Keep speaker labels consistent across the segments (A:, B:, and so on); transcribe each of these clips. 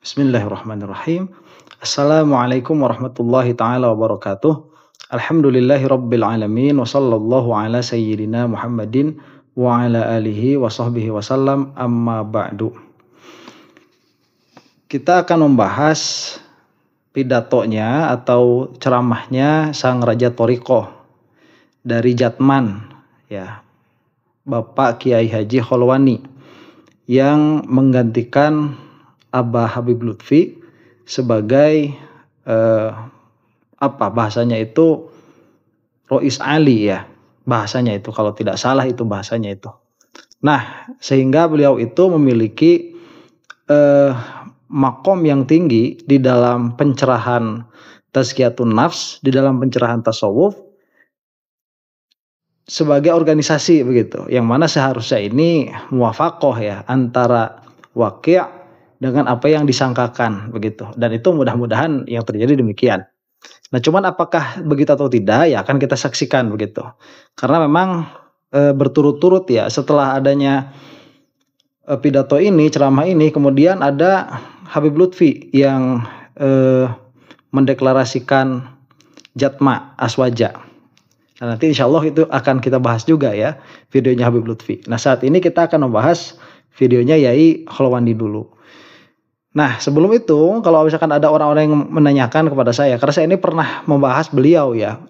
A: Bismillahirrahmanirrahim. Assalamualaikum warahmatullahi taala wabarakatuh. Alhamdulillahi rabbil alamin wa sallallahu ala sayyidina Muhammadin wa ala alihi wa sahbihi wasallam amma ba'du. Kita akan membahas pidatonya atau ceramahnya Sang Raja Thariqah dari Jatman, ya, Bapak Kiai Haji Kholwani, yang menggantikan Abah Habib Lutfi sebagai bahasanya itu Rois Ali, ya, bahasanya itu, kalau tidak salah itu bahasanya itu. Nah, sehingga beliau itu memiliki makom yang tinggi di dalam pencerahan tazkiyatun nafs, di dalam pencerahan tasawuf sebagai organisasi begitu, yang mana seharusnya ini muwafaqah, ya, antara waqi' dengan apa yang disangkakan begitu, dan itu mudah-mudahan yang terjadi demikian. Nah, cuman apakah begitu atau tidak, ya akan kita saksikan begitu, karena memang berturut-turut, ya, setelah adanya pidato ini, ceramah ini, kemudian ada Habib Lutfi yang mendeklarasikan Jatma Aswaja. Nah, nanti insya Allah itu akan kita bahas juga, ya, videonya Habib Lutfi. Nah, saat ini kita akan membahas videonya Yai Kholwani dulu. Nah, sebelum itu, kalau misalkan ada orang-orang yang menanyakan kepada saya, karena saya ini pernah membahas beliau, ya,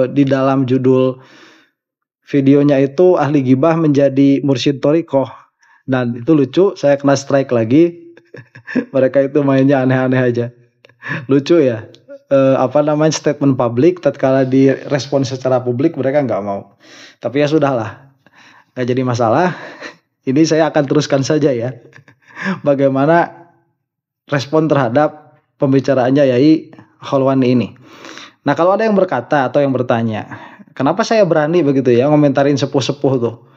A: di dalam judul videonya itu Ahli Gibah Menjadi Mursyid Thariqah. Dan itu lucu, saya kena strike lagi. Mereka itu mainnya aneh-aneh aja. Lucu, ya. Statement publik, tatkala direspon secara publik mereka nggak mau. Tapi ya sudahlah, nggak jadi masalah. Ini saya akan teruskan saja, ya, bagaimana respon terhadap pembicaraannya Yai Kholwani ini. Nah, kalau ada yang berkata atau yang bertanya, kenapa saya berani begitu, ya, ngomentarin sepuh-sepuh tuh?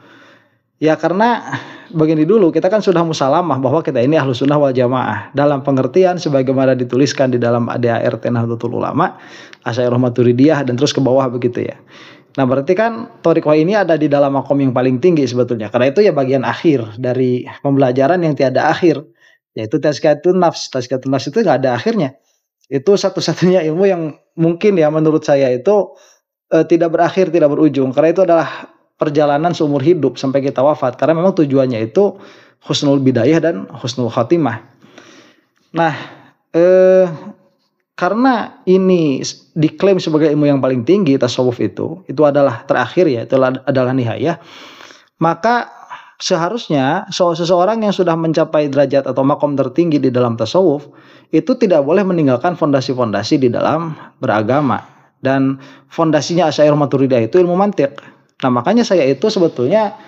A: Ya karena begini dulu, kita kan sudah musalamah bahwa kita ini Ahlus Sunnah wal Jamaah dalam pengertian sebagaimana dituliskan di dalam ADART Nahdlatul Ulama, Asy'ariyah Maturidiyah, dan terus ke bawah begitu, ya. Nah, berarti kan Thariqah ini ada di dalam makom yang paling tinggi sebetulnya. Karena itu ya bagian akhir dari pembelajaran yang tiada akhir, yaitu tazkiyatun nafs. Tazkiyatun nafs itu nggak ada akhirnya. Itu satu-satunya ilmu yang mungkin, ya, menurut saya itu tidak berakhir, tidak berujung. Karena itu adalah perjalanan seumur hidup sampai kita wafat. Karena memang tujuannya itu husnul bidayah dan husnul khatimah. Nah, karena ini diklaim sebagai ilmu yang paling tinggi, tasawuf itu adalah terakhir, ya, itu adalah nihayah, maka seharusnya seseorang yang sudah mencapai derajat atau makom tertinggi di dalam tasawuf itu tidak boleh meninggalkan fondasi-fondasi di dalam beragama. Dan fondasinya Asy'ariyah Maturidiyah itu ilmu mantiq. Nah, makanya saya itu sebetulnya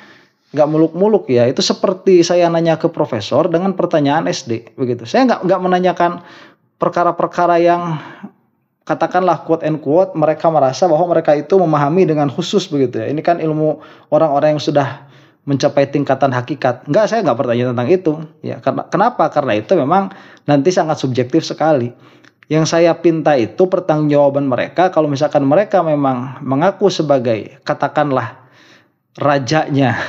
A: nggak muluk-muluk, ya. Itu seperti saya nanya ke profesor dengan pertanyaan SD begitu. Saya nggak menanyakan perkara-perkara yang katakanlah quote and quote mereka merasa bahwa mereka itu memahami dengan khusus begitu, ya. Ini kan ilmu orang-orang yang sudah mencapai tingkatan hakikat. Enggak, saya nggak bertanya tentang itu, ya. Kenapa? Karena itu memang nanti sangat subjektif sekali. Yang saya pinta itu pertanggungjawaban mereka. Kalau misalkan mereka memang mengaku sebagai katakanlah rajanya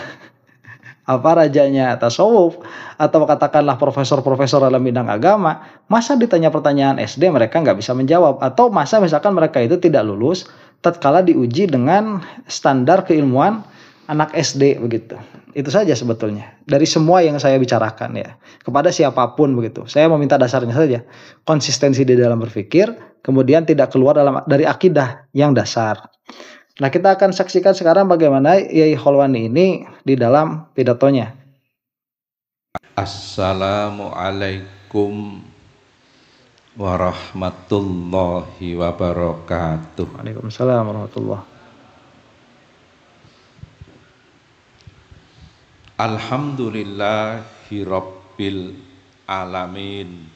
A: rajanya tasawuf, atau katakanlah profesor-profesor dalam bidang agama, masa ditanya pertanyaan SD mereka nggak bisa menjawab? Atau masa misalkan mereka itu tidak lulus tatkala diuji dengan standar keilmuan anak SD begitu. Itu saja sebetulnya dari semua yang saya bicarakan, ya, kepada siapapun begitu. Saya meminta dasarnya saja, konsistensi di dalam berpikir, kemudian tidak keluar dari akidah yang dasar. Nah, kita akan saksikan sekarang bagaimana Yai Kholwani ini di dalam pidatonya.
B: Assalamualaikum warahmatullahi wabarakatuh.
A: Waalaikumsalam warahmatullahi.
B: Alhamdulillahi rabbil alamin.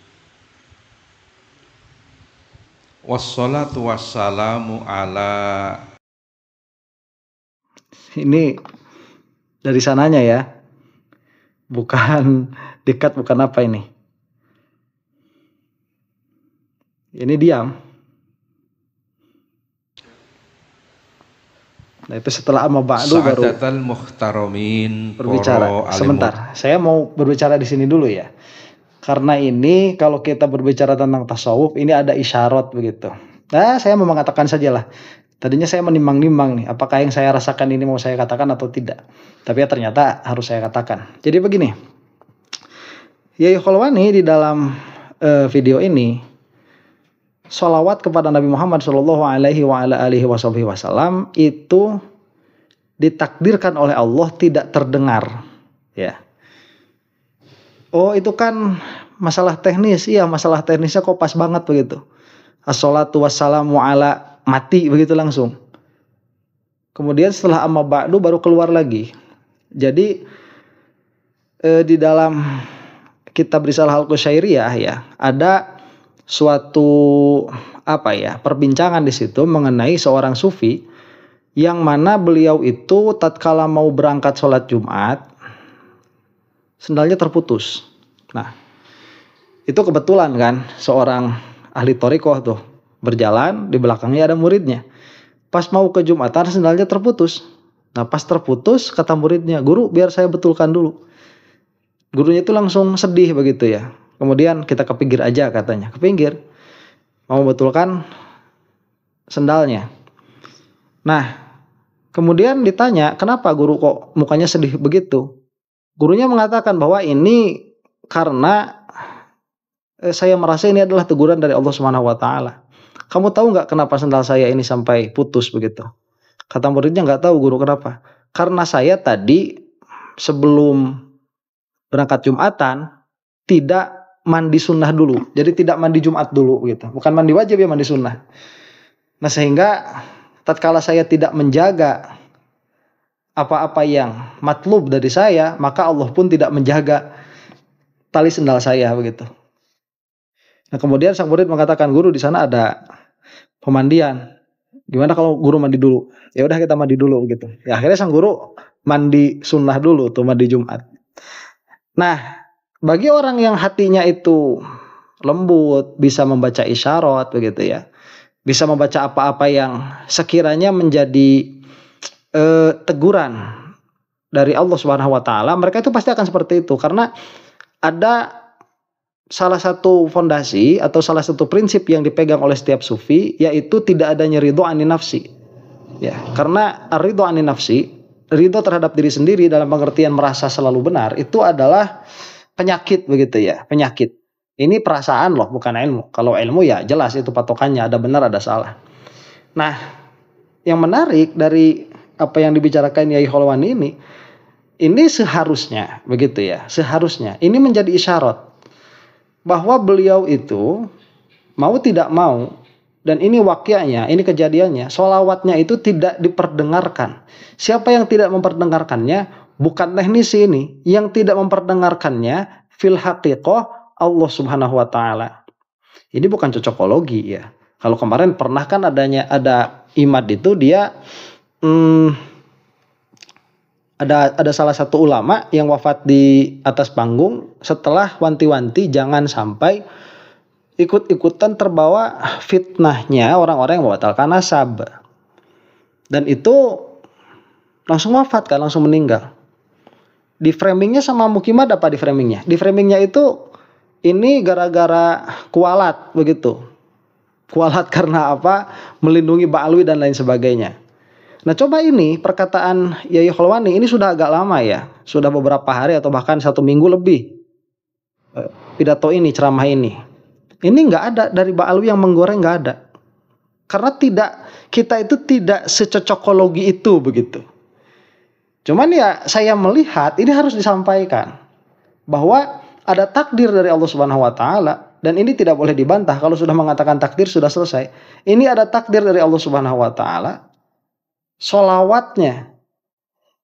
B: Wassalatu wassalamu ala.
A: Ini dari sananya, ya. Bukan dekat, bukan apa ini. Ini diam. Nah, itu setelah amma ba'du baru
B: muhtaramin
A: berbicara. Sebentar, saya mau berbicara di sini dulu, ya. Karena ini kalau kita berbicara tentang tasawuf, ini ada isyarat begitu. Nah, saya mau mengatakan sajalah. Tadinya saya menimbang-nimbang nih, apakah yang saya rasakan ini mau saya katakan atau tidak. Tapi ya ternyata harus saya katakan. Jadi begini, Yai Kholwani di dalam video ini, sholawat kepada Nabi Muhammad Shallallahu Alaihi Wasallam itu ditakdirkan oleh Allah tidak terdengar, ya. Oh, itu kan masalah teknis. Iya, masalah teknisnya kok pas banget begitu. Assalatu wassalamu ala mati begitu langsung. Kemudian setelah amma ba'du baru keluar lagi. Jadi di dalam kitab Risalah Al-Qusyairiyah ya, ada suatu perbincangan di situ mengenai seorang sufi yang mana beliau itu tatkala mau berangkat sholat Jumat, sendalnya terputus. Nah, itu kebetulan kan seorang ahli thariqah tuh berjalan, di belakangnya ada muridnya. Pas mau ke Jumatan sendalnya terputus. Nah, pas terputus kata muridnya, "Guru, biar saya betulkan dulu." Gurunya itu langsung sedih begitu ya. Kemudian kita ke pinggir aja katanya. Ke pinggir. Mau betulkan sendalnya. Nah, kemudian ditanya, "Kenapa guru kok mukanya sedih begitu?" Gurunya mengatakan bahwa ini karena saya merasa ini adalah teguran dari Allah Subhanahu wa taala. "Kamu tahu nggak kenapa sendal saya ini sampai putus begitu?" Kata muridnya, "Nggak tahu guru, kenapa?" "Karena saya tadi sebelum berangkat Jumatan tidak mandi sunnah dulu. Jadi tidak mandi Jumat dulu gitu. Bukan mandi wajib ya, mandi sunnah. Nah, sehingga tatkala saya tidak menjaga apa-apa yang matlub dari saya, maka Allah pun tidak menjaga tali sendal saya begitu." Nah, kemudian sang murid mengatakan, "Guru, di sana ada pemandian. Gimana kalau guru mandi dulu?" Ya udah, kita mandi dulu gitu. Ya akhirnya sang guru mandi sunnah dulu tuh, mandi Jumat. Nah, bagi orang yang hatinya itu lembut, bisa membaca isyarat begitu ya, bisa membaca apa-apa yang sekiranya menjadi teguran dari Allah Subhanahu wa taala, mereka itu pasti akan seperti itu, karena ada salah satu fondasi atau salah satu prinsip yang dipegang oleh setiap sufi, yaitu tidak adanya ridho anin nafsi. Ya, karena ridho anin nafsi, ridho terhadap diri sendiri dalam pengertian merasa selalu benar, itu adalah penyakit begitu ya, penyakit. Ini perasaan loh, bukan ilmu. Kalau ilmu ya jelas itu patokannya, ada benar ada salah. Nah, yang menarik dari apa yang dibicarakan Yai Kholwani ini seharusnya begitu ya, seharusnya ini menjadi isyarat bahwa beliau itu mau tidak mau, dan ini waqiahnya, ini kejadiannya, sholawatnya itu tidak diperdengarkan. Siapa yang tidak memperdengarkannya? Bukan teknisi ini, yang tidak memperdengarkannya fil haqiqah Allah Subhanahu wa taala. Ini bukan cocokologi ya. Kalau kemarin pernah kan ada imad itu dia ada salah satu ulama yang wafat di atas panggung setelah wanti-wanti jangan sampai ikut-ikutan terbawa fitnahnya orang-orang yang membatalkan nasab. Dan itu langsung wafat kan, langsung meninggal. Di framingnya sama Mukimad apa di framingnya? Di framingnya itu ini gara-gara kualat begitu. Kualat karena apa? Melindungi Ba'alwi dan lain sebagainya. Nah, coba ini perkataan Yai Kholwani ini sudah agak lama ya. Sudah beberapa hari atau bahkan 1 minggu lebih. Pidato ini, ceramah ini. Ini nggak ada dari Ba'alwi yang menggoreng, nggak ada. Karena kita itu tidak secocokologi itu begitu. Cuman ya saya melihat ini harus disampaikan bahwa ada takdir dari Allah Subhanahu wa taala, dan ini tidak boleh dibantah. Kalau sudah mengatakan takdir sudah selesai. Ini ada takdir dari Allah Subhanahu wa taala. Sholawatnya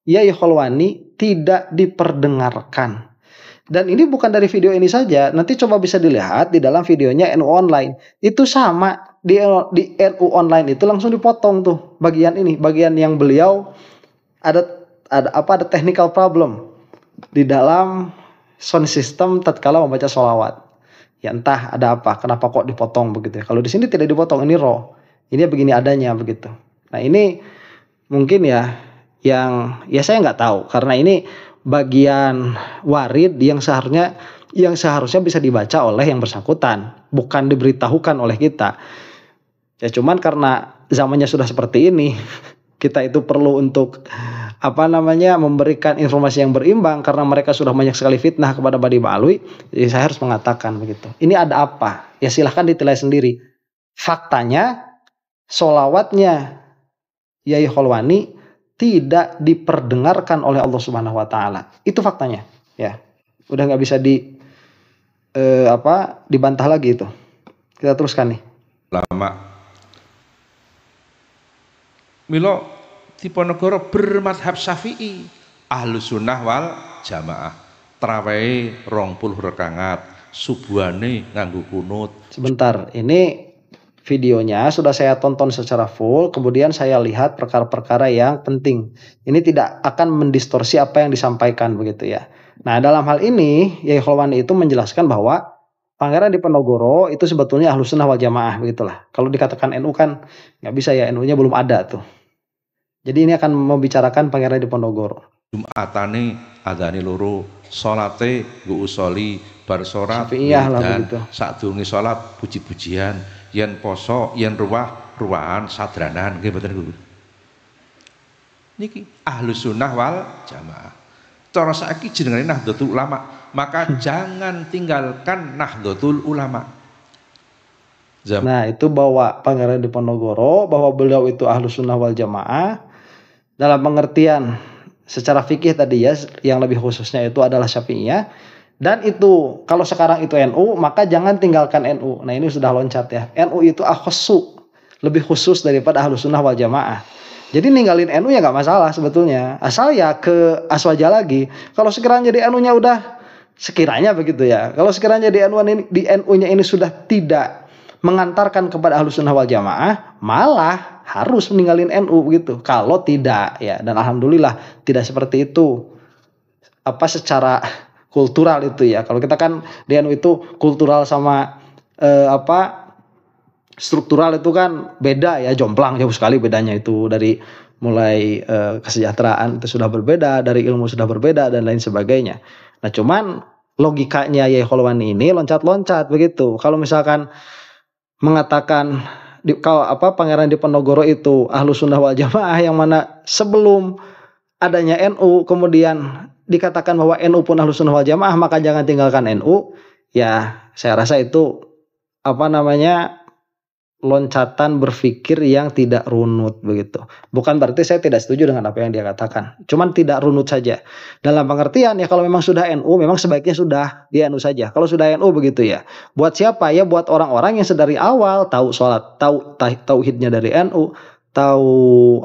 A: Yai Kholwani tidak diperdengarkan. Dan ini bukan dari video ini saja. Nanti coba bisa dilihat di dalam videonya NU Online. Itu sama di NU Online itu langsung dipotong tuh bagian ini, bagian yang beliau ada technical problem di dalam sound system tatkala membaca sholawat. Ya entah ada apa, kenapa kok dipotong begitu ya. Kalau di sini tidak dipotong, ini raw. Ini begini adanya begitu. Nah, ini mungkin ya yang ya saya nggak tahu, karena ini bagian warid yang seharusnya yang seharusnya bisa dibaca oleh yang bersangkutan, bukan diberitahukan oleh kita. Ya cuman karena zamannya sudah seperti ini, kita itu perlu untuk memberikan informasi yang berimbang karena mereka sudah banyak sekali fitnah kepada Bani Ba'alwi. Jadi saya harus mengatakan begitu. Ini ada apa? Ya silahkan ditilai sendiri. Faktanya sholawatnya Yai Kholwani tidak diperdengarkan oleh Allah Subhanahu Wa Taala. Itu faktanya. Ya, udah nggak bisa dibantah lagi itu. Kita teruskan nih.
B: Lama Milo Diponegoro bermadhab Syafi'i, ahlu sunnah wal jamaah, trawehe 20 rekangat, subuhane nganggo kunut.
A: Sebentar, ini videonya sudah saya tonton secara full, kemudian saya lihat perkara-perkara yang penting. Ini tidak akan mendistorsi apa yang disampaikan begitu ya. Nah, dalam hal ini Yai Kholwani itu menjelaskan bahwa Pangeran Diponegoro itu sebetulnya ahlu sunnah wal jamaah begitulah. Kalau dikatakan NU kan nggak bisa ya, NU-nya belum ada tuh. Jadi ini akan membicarakan Pangeran Diponegoro.
B: Jumatane adane loro, salate nggo usoli, bar salat
A: Syafi'iyah lah begitu.
B: Sadurunge salat puji-pujian, yen poso, yen ruwahan sadranan nggih mboten Guru. Niki ahlu sunnah wal jamaah. Cara saiki jenengane Nahdlatul Ulama, maka jangan tinggalkan Nahdlatul Ulama.
A: Nah, itu bahwa Pangeran Diponegoro, bahwa beliau itu ahlu sunnah wal jamaah dalam pengertian secara fikih tadi ya, yang lebih khususnya itu adalah Syafi'iyah. Dan itu kalau sekarang itu NU, maka jangan tinggalkan NU. Nah, ini sudah loncat ya. NU itu akhassu, lebih khusus daripada ahlu sunnah wal jamaah. Jadi ninggalin NU ya nggak masalah sebetulnya, asal ya ke aswaja lagi. Kalau sekiranya di NU-nya udah, sekiranya begitu ya, kalau sekiranya di NU-nya ini sudah tidak mengantarkan kepada ahlu sunnah wal jamaah, malah harus meninggalin NU begitu. Kalau tidak ya, dan alhamdulillah tidak seperti itu. Secara kultural itu ya. Kalau kita kan di NU itu kultural sama struktural itu kan beda ya, jomplang jauh sekali bedanya itu. Dari mulai kesejahteraan itu sudah berbeda, dari ilmu sudah berbeda dan lain sebagainya. Nah, cuman logikanya Yai Kholwani ini loncat-loncat begitu. Kalau misalkan mengatakan Pangeran Diponegoro itu ahlu sunnah wal jamaah, yang mana sebelum adanya NU kemudian dikatakan bahwa NU pun ahlu sunnah wal jamaah, maka jangan tinggalkan NU. Ya, saya rasa itu loncatan berpikir yang tidak runut begitu. Bukan berarti saya tidak setuju dengan apa yang dia katakan, cuman tidak runut saja. Dalam pengertian ya, kalau memang sudah NU, memang sebaiknya sudah di NU saja. Kalau sudah NU begitu ya, buat siapa ya? Buat orang-orang yang sedari awal tahu sholat, tahu tauhidnya dari NU, tahu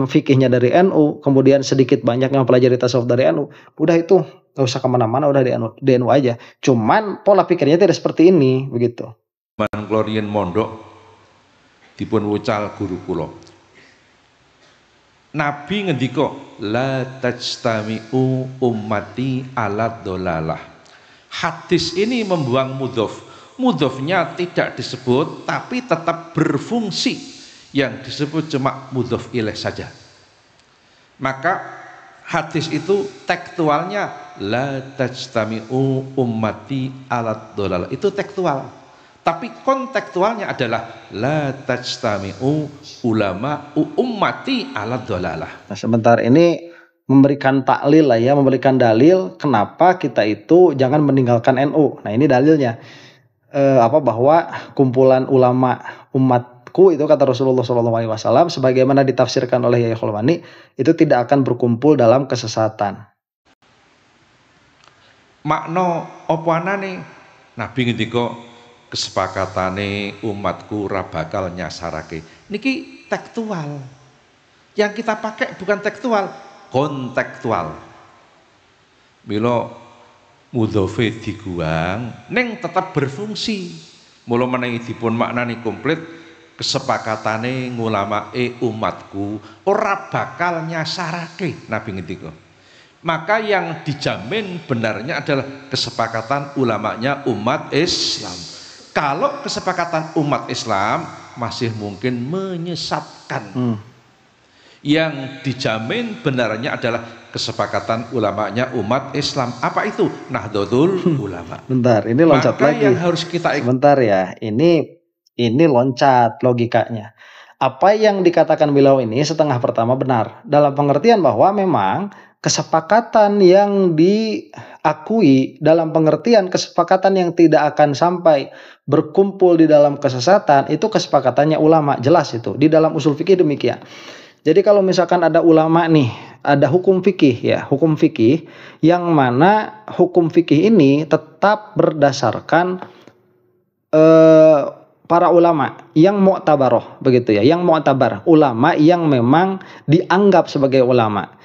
A: fikihnya dari NU, kemudian sedikit banyak yang mempelajari tasawuf dari NU. Udah itu nggak usah kemana-mana, udah di NU aja. Cuman pola pikirnya tidak seperti ini begitu.
B: Man klorien mondok dipun wucal guru kula. Nabi ngendika la tajtami'u ummati ala dolalah. Hadis ini membuang mudhof. Mudhofnya tidak disebut tapi tetap berfungsi. Yang disebut cuma mudhof ilaih saja. Maka hadis itu tekstualnya la tajtami'u ummati ala dolalah. Itu tekstual. Tapi kontekstualnya adalah la tajtami'u ulama ummati ala dhalalah.
A: Nah, sebentar ini memberikan taklil lah ya, memberikan dalil kenapa kita itu jangan meninggalkan NU. Nah, ini dalilnya bahwa kumpulan ulama umatku itu, kata Rasulullah SAW, sebagaimana ditafsirkan oleh Yai Kholwani, itu tidak akan berkumpul dalam kesesatan.
B: Makna apa anane? Nabi ngendika kesepakatane umatku ora bakal nyasarake. Niki tekstual. Yang kita pakai bukan tekstual, kontekstual. Mila mudhofe diguang ning tetap berfungsi. Mula menawi dipun maknani komplit, kesepakatane ngulamae umatku ora bakal nyasarake. Nabi ngendika. Maka yang dijamin benarnya adalah kesepakatan ulamanya umat Islam. Kalau kesepakatan umat Islam masih mungkin menyesatkan. Yang dijamin benarnya adalah kesepakatan ulamanya umat Islam. Apa itu? Nahdlatul Ulama.
A: Bentar, ini loncat
B: Maka
A: lagi.
B: yang harus kita
A: Sebentar ya, ini loncat logikanya. Apa yang dikatakan beliau ini setengah pertama benar. Dalam pengertian bahwa memang kesepakatan yang diakui dalam pengertian kesepakatan yang tidak akan sampai berkumpul di dalam kesesatan itu kesepakatannya ulama, jelas itu di dalam usul fikih demikian. Jadi kalau misalkan ada ulama nih, ada hukum fikih ya, hukum fikih yang mana hukum fikih ini tetap berdasarkan para ulama yang mu'tabaroh begitu ya, yang mu'tabar, ulama yang memang dianggap sebagai ulama.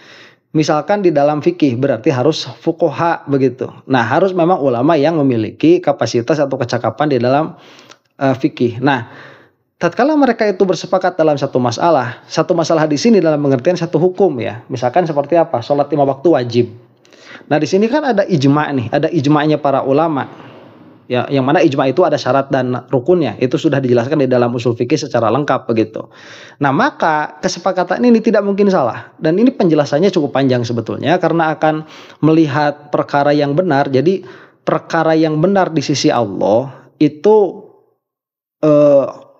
A: Misalkan di dalam fikih berarti harus fuqaha begitu. Nah, harus memang ulama yang memiliki kapasitas atau kecakapan di dalam fikih. Nah, tatkala mereka itu bersepakat dalam satu masalah di sini dalam pengertian satu hukum ya. Misalkan seperti apa? Salat 5 waktu wajib. Nah, di sini kan ada ijma' nih, ada ijma'nya para ulama. Ya, yang mana ijma' itu ada syarat dan rukunnya. Itu sudah dijelaskan di dalam usul fikih secara lengkap begitu. Nah, maka kesepakatan ini tidak mungkin salah. Dan ini penjelasannya cukup panjang sebetulnya karena akan melihat perkara yang benar. Jadi perkara yang benar di sisi Allah itu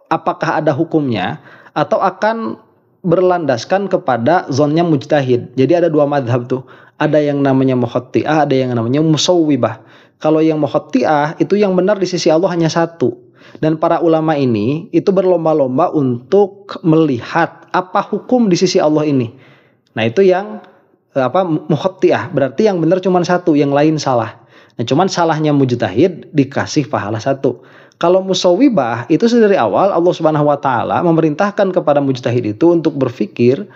A: apakah ada hukumnya atau akan berlandaskan kepada zonnya mujtahid. Jadi ada dua madhab tuh. Ada yang namanya mukhotti'ah, ada yang namanya musawwibah. Kalau yang mukhotti'ah itu yang benar di sisi Allah hanya satu. Dan para ulama ini itu berlomba-lomba untuk melihat apa hukum di sisi Allah ini. Nah, itu yang mukhotti'ah, berarti yang benar cuma satu, yang lain salah. Nah, cuman salahnya mujtahid dikasih pahala satu. Kalau musawwibah itu dari awal Allah Subhanahu wa taala memerintahkan kepada mujtahid itu untuk berpikir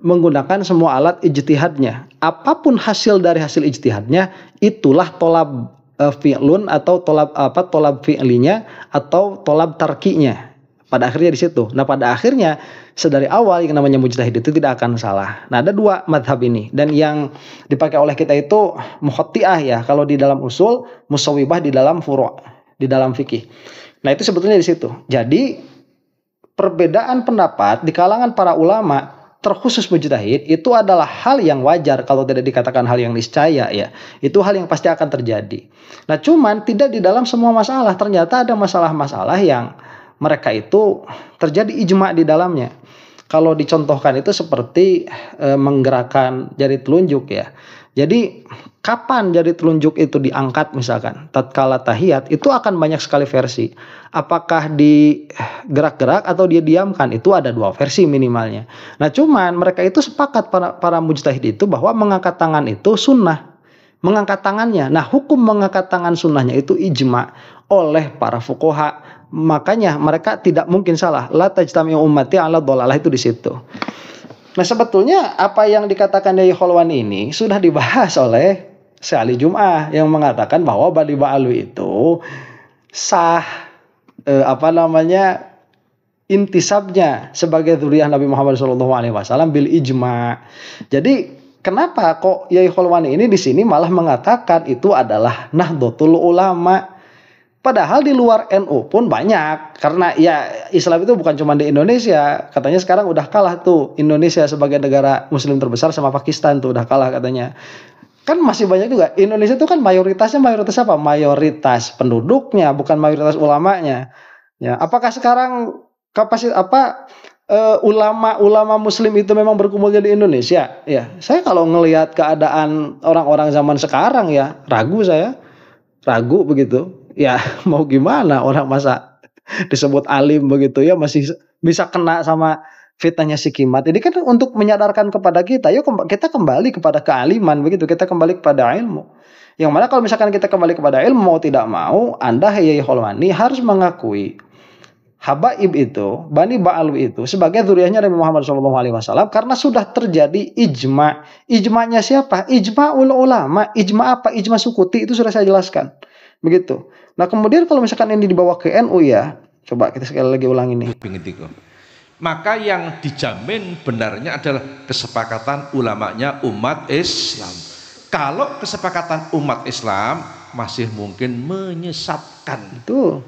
A: menggunakan semua alat ijtihadnya. Apapun hasil dari hasil ijtihadnya itulah tolab fi'lun atau tolab fi'linya atau tolab tarkinya. Pada akhirnya di situ. Nah, pada akhirnya sedari awal yang namanya mujtahid itu tidak akan salah. Nah, ada dua madhab ini dan yang dipakai oleh kita itu mukhotti'ah ya. Kalau di dalam usul, musawwibah di dalam furu', di dalam fikih. Nah, itu sebetulnya di situ. Jadi perbedaan pendapat di kalangan para ulama terkhusus mujtahid itu adalah hal yang wajar kalau tidak dikatakan hal yang niscaya ya. Itu hal yang pasti akan terjadi. Nah, cuman tidak di dalam semua masalah. Ternyata ada masalah-masalah yang mereka itu terjadi ijma' di dalamnya. Kalau dicontohkan itu seperti menggerakkan jari telunjuk ya. Jadi kapan jari telunjuk itu diangkat misalkan tatkala tahiyat itu akan banyak sekali versi. Apakah digerak-gerak atau dia diamkan, itu ada dua versi minimalnya. Nah, cuman mereka itu sepakat para mujtahid itu bahwa mengangkat tangan itu sunnah. Mengangkat tangannya. Nah, hukum mengangkat tangan sunnahnya itu ijma' oleh para fuqaha. Makanya mereka tidak mungkin salah. La tajtami'u ummati 'ala dhalalah itu di situ. Nah, sebetulnya apa yang dikatakan Yai Kholwani ini sudah dibahas oleh Syekh Ali Jum'ah yang mengatakan bahwa Bani Ba'alwi itu sah intisabnya sebagai dzurriyyah Nabi Muhammad SAW bil ijma'. Jadi kenapa kok Yai Kholwani ini di sini malah mengatakan itu adalah Nahdlatul Ulama? Padahal di luar NU pun banyak. Karena ya Islam itu bukan cuma di Indonesia. Katanya sekarang udah kalah tuh Indonesia sebagai negara muslim terbesar sama Pakistan tuh udah kalah katanya. Kan masih banyak juga. Indonesia itu kan mayoritas apa? Mayoritas penduduknya, bukan mayoritas ulamanya. Ya, apakah sekarang ulama muslim itu memang berkumpul di Indonesia? Ya, saya kalau ngelihat keadaan orang-orang zaman sekarang ya ragu begitu. Ya mau gimana orang masa disebut alim begitu ya masih bisa kena sama fitnahnya si Kimat. Jadi kan untuk menyadarkan kepada kita, yuk kita kembali kepada kealiman begitu, kita kembali kepada ilmu. Yang mana kalau misalkan kita kembali kepada ilmu mau tidak mau, Anda Yai Kholwani harus mengakui Habaib itu, Bani Ba'alwi itu sebagai dzurriyyahnya Nabi Muhammad SAW karena sudah terjadi ijma'. Ijma'nya siapa? Ijma'ul ulama. Ijma' apa? Ijma' Sukuti itu sudah saya jelaskan. Begitu. Nah, kemudian kalau misalkan ini dibawa ke NU ya, coba kita sekali lagi ulang ini.
B: Maka yang dijamin benarnya adalah kesepakatan ulamanya umat Islam. Kalau kesepakatan umat Islam masih mungkin menyesatkan.
A: Itu.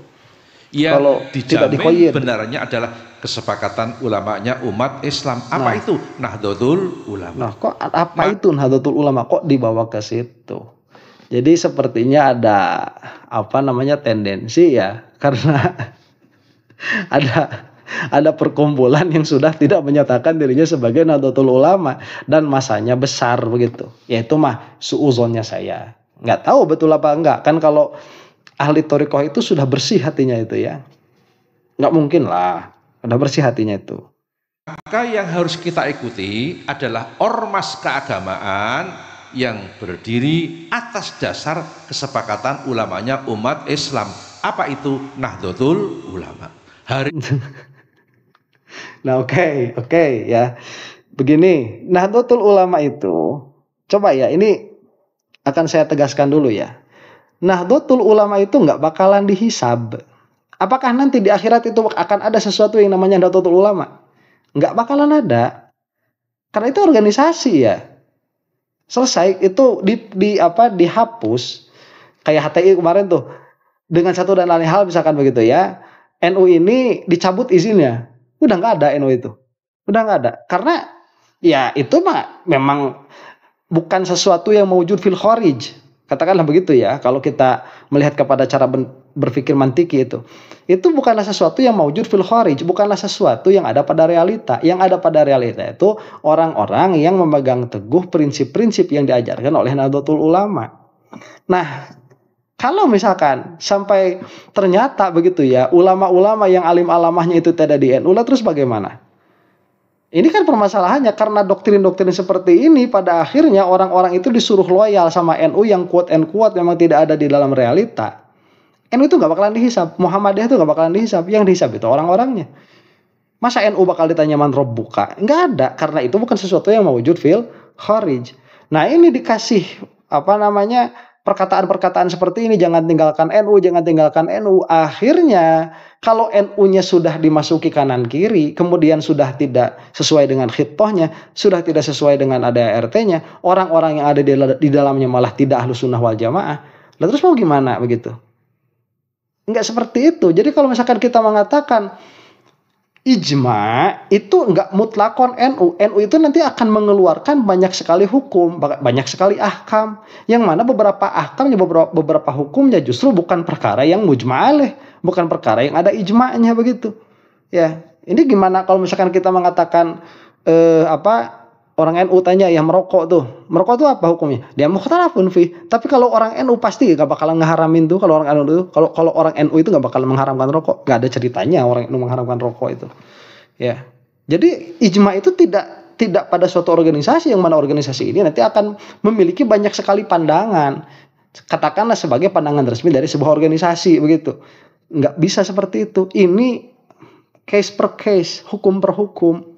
B: Yang
A: kalau
B: dijamin benarnya adalah kesepakatan ulamanya umat Islam. Apa itu Nahdlatul Ulama?
A: Nah, kok apa itu Nahdlatul Ulama kok dibawa ke situ? Jadi sepertinya ada tendensi ya, karena ada perkumpulan yang sudah tidak menyatakan dirinya sebagai Nahdlatul Ulama dan masanya besar begitu. Yaitu suuzonnya saya. Nggak tahu betul apa enggak. Kan kalau ahli thariqah itu sudah bersih hatinya itu ya. Nggak mungkin lah. Udah bersih hatinya itu.
B: Maka yang harus kita ikuti adalah ormas keagamaan yang berdiri atas dasar kesepakatan ulamanya umat Islam. Apa itu Nahdlatul Ulama?
A: Nah oke ya. Begini, Nahdlatul Ulama itu, coba ya, ini akan saya tegaskan dulu ya. Nahdlatul Ulama itu nggak bakalan dihisab. Apakah nanti di akhirat itu akan ada sesuatu yang namanya Nahdlatul Ulama? Nggak bakalan ada. Karena itu organisasi ya. Selesai itu dihapus. Kayak HTI kemarin tuh. Dengan satu dan lain hal misalkan begitu ya. NU ini dicabut izinnya. Udah nggak ada NU itu. Udah nggak ada. Karena ya itu memang bukan sesuatu yang mewujud fil kharij. Katakanlah begitu ya. Kalau kita melihat kepada cara berpikir mantiki itu bukanlah sesuatu yang mewujud fil kharij, bukanlah sesuatu yang ada pada realita. Yang ada pada realita itu orang-orang yang memegang teguh prinsip-prinsip yang diajarkan oleh Nahdlatul Ulama. Nah, kalau misalkan sampai ternyata begitu ya, ulama-ulama yang alim alamahnya itu tidak di NU, terus bagaimana? Ini kan permasalahannya, karena doktrin-doktrin seperti ini pada akhirnya orang-orang itu disuruh loyal sama NU yang quote and quote memang tidak ada di dalam realita. NU itu gak bakalan dihisab, Muhammadiyah itu gak bakalan dihisab, yang dihisab itu orang-orangnya. Masa NU bakal ditanya man rabbuka? Nggak ada, karena itu bukan sesuatu yang mewujud fil kharij. Nah ini dikasih perkataan-perkataan seperti ini, jangan tinggalkan NU, jangan tinggalkan NU. Akhirnya kalau NU-nya sudah dimasuki kanan kiri, kemudian sudah tidak sesuai dengan khitbahnya, sudah tidak sesuai dengan ADART-nya, orang-orang yang ada di dalamnya malah tidak ahlus sunnah wal jamaah. Lalu terus mau gimana begitu? Enggak seperti itu. Jadi kalau misalkan kita mengatakan ijma itu enggak mutlakon NU itu nanti akan mengeluarkan banyak sekali hukum, banyak sekali ahkam, yang mana beberapa ahkamnya, beberapa hukumnya justru bukan perkara yang mujma'aleh, bukan perkara yang ada ijma'nya begitu. Ya, ini gimana kalau misalkan kita mengatakan orang NU tanya ya merokok tuh apa hukumnya? Dia mukhtalafun fi. Tapi kalau orang NU pasti gak bakalan ngeharamin tuh. Kalau orang NU itu, kalau orang NU itu gak bakalan mengharamkan rokok. Gak ada ceritanya orang NU mengharamkan rokok itu. Ya. Jadi ijma itu tidak pada suatu organisasi, yang mana organisasi ini nanti akan memiliki banyak sekali pandangan. Katakanlah sebagai pandangan resmi dari sebuah organisasi begitu. Nggak bisa seperti itu. Ini case per case, hukum per hukum.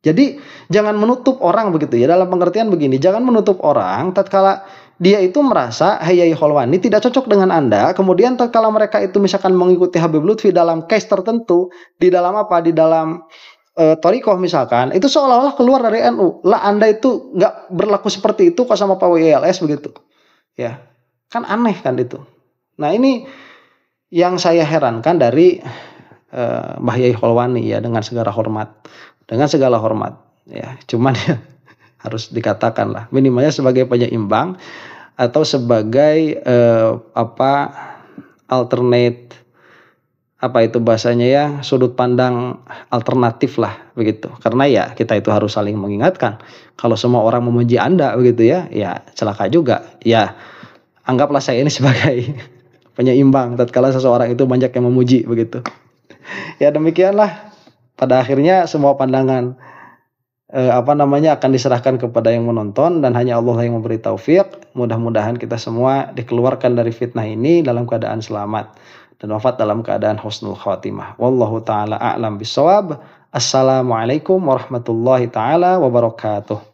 A: Jadi jangan menutup orang begitu ya, dalam pengertian begini, jangan menutup orang tatkala dia itu merasa Yai Kholwani tidak cocok dengan Anda, kemudian tatkala mereka itu misalkan mengikuti Habib Lutfi dalam case tertentu, di dalam thariqah misalkan, itu seolah-olah keluar dari NU. Lah Anda itu nggak berlaku seperti itu kok sama Pak WILS begitu. Ya, kan aneh kan itu. Nah ini yang saya herankan dari Mbah Yai Kholwani ya, dengan segala hormat ya, cuman ya harus dikatakan lah minimalnya sebagai penyeimbang atau sebagai alternate bahasanya ya, sudut pandang alternatif lah begitu. Karena ya kita itu harus saling mengingatkan, kalau semua orang memuji Anda begitu ya celaka juga ya. Anggaplah saya ini sebagai penyeimbang tatkala seseorang itu banyak yang memuji begitu. Ya demikianlah. Pada akhirnya semua pandangan akan diserahkan kepada yang menonton, dan hanya Allah yang memberi taufik. Mudah-mudahan kita semua dikeluarkan dari fitnah ini dalam keadaan selamat dan wafat dalam keadaan husnul khatimah. Wallahu taala a'lam bissawab. Assalamualaikum warahmatullahi taala wabarakatuh.